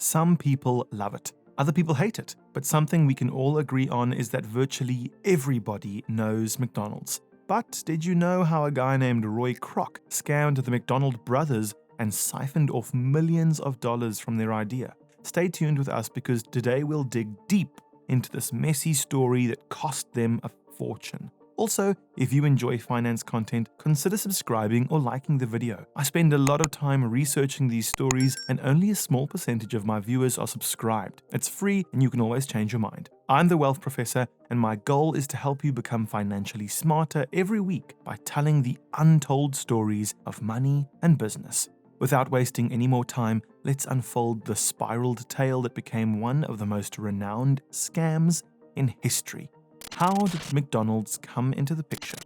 Some people love it, other people hate it, but something we can all agree on is that virtually everybody knows McDonald's. But did you know how a guy named Ray Kroc scammed the McDonald brothers and siphoned off millions of dollars from their idea? Stay tuned with us because today we'll dig deep into this messy story that cost them a fortune. Also, if you enjoy finance content, consider subscribing or liking the video. I spend a lot of time researching these stories and only a small percentage of my viewers are subscribed. It's free and you can always change your mind. I'm the Wealth Professor and my goal is to help you become financially smarter every week by telling the untold stories of money and business. Without wasting any more time, let's unfold the spiraled tale that became one of the most renowned scams in history. How did McDonald's come into the picture?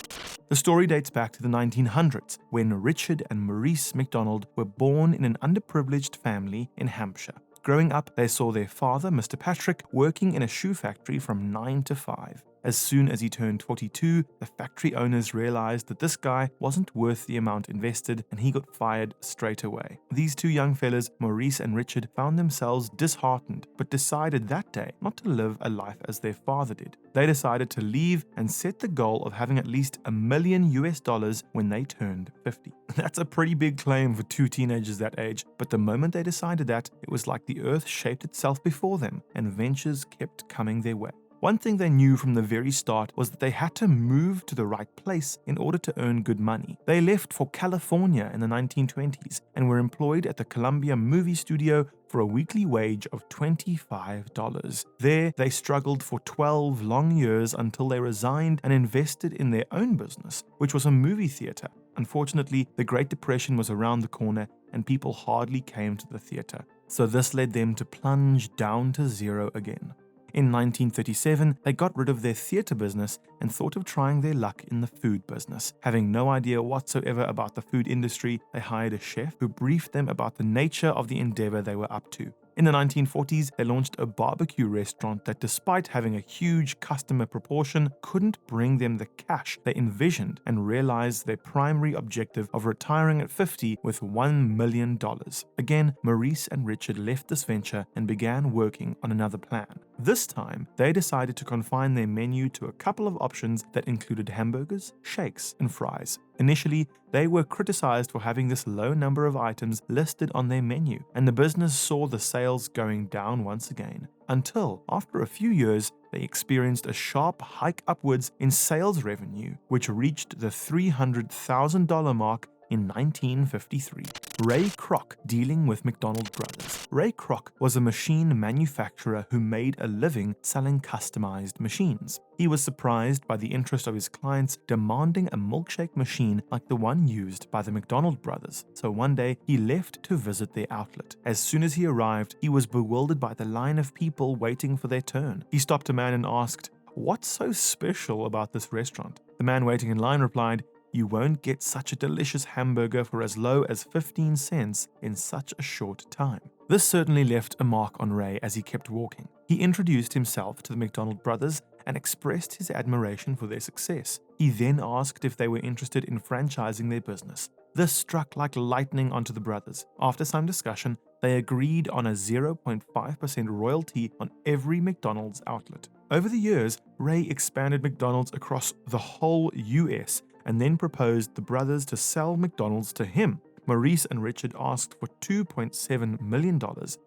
The story dates back to the 1900s, when Richard and Maurice McDonald were born in an underprivileged family in Hampshire. Growing up, they saw their father, Mr. Patrick, working in a shoe factory from 9 to 5. As soon as he turned 42, the factory owners realized that this guy wasn't worth the amount invested and he got fired straight away. These two young fellas, Maurice and Richard, found themselves disheartened but decided that day not to live a life as their father did. They decided to leave and set the goal of having at least $1 million when they turned 50. That's a pretty big claim for two teenagers that age, but the moment they decided that, it was like the earth shaped itself before them and ventures kept coming their way. One thing they knew from the very start was that they had to move to the right place in order to earn good money. They left for California in the 1920s and were employed at the Columbia Movie Studio for a weekly wage of $25. There, they struggled for 12 long years until they resigned and invested in their own business, which was a movie theater. Unfortunately, the Great Depression was around the corner and people hardly came to the theater, so this led them to plunge down to zero again. In 1937, they got rid of their theater business and thought of trying their luck in the food business. Having no idea whatsoever about the food industry, they hired a chef who briefed them about the nature of the endeavor they were up to. In the 1940s, they launched a barbecue restaurant that, despite having a huge customer proportion, couldn't bring them the cash they envisioned and realized their primary objective of retiring at 50 with $1 million. Again, Maurice and Richard left this venture and began working on another plan. This time, they decided to confine their menu to a couple of options that included hamburgers, shakes, and fries. Initially, they were criticized for having this low number of items listed on their menu, and the business saw the sales going down once again. Until, after a few years, they experienced a sharp hike upwards in sales revenue, which reached the $300,000 mark in 1953. Ray Kroc dealing with McDonald brothers. Ray Kroc was a machine manufacturer who made a living selling customized machines. He was surprised by the interest of his clients demanding a milkshake machine like the one used by the McDonald brothers. So one day, he left to visit their outlet. As soon as he arrived, he was bewildered by the line of people waiting for their turn. He stopped a man and asked, "What's so special about this restaurant?" The man waiting in line replied, "You won't get such a delicious hamburger for as low as 15 cents in such a short time." This certainly left a mark on Ray as he kept walking. He introduced himself to the McDonald brothers and expressed his admiration for their success. He then asked if they were interested in franchising their business. This struck like lightning onto the brothers. After some discussion, they agreed on a 0.5% royalty on every McDonald's outlet. Over the years, Ray expanded McDonald's across the whole US and then proposed the brothers to sell McDonald's to him. Maurice and Richard asked for $2.7 million,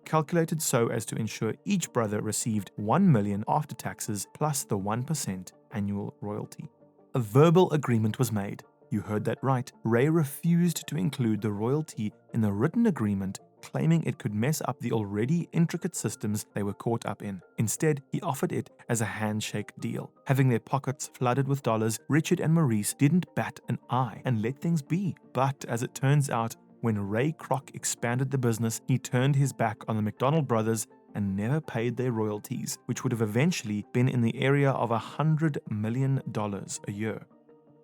calculated so as to ensure each brother received $1 million after taxes plus the 1% annual royalty. A verbal agreement was made. You heard that right. Ray refused to include the royalty in the written agreement, claiming it could mess up the already intricate systems they were caught up in. Instead, he offered it as a handshake deal. Having their pockets flooded with dollars, Richard and Maurice didn't bat an eye and let things be. But as it turns out, when Ray Kroc expanded the business, he turned his back on the McDonald brothers and never paid their royalties, which would have eventually been in the area of $100 million a year.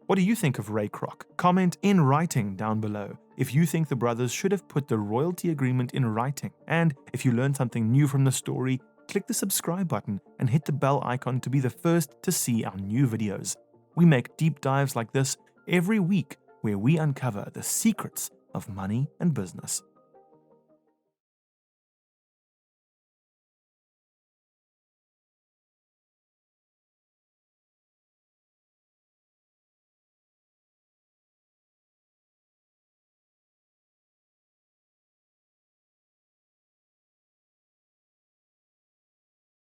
What do you think of Ray Kroc? Comment in writing down below if you think the brothers should have put the royalty agreement in writing. And if you learned something new from the story, click the subscribe button and hit the bell icon to be the first to see our new videos. We make deep dives like this every week where we uncover the secrets of money and business.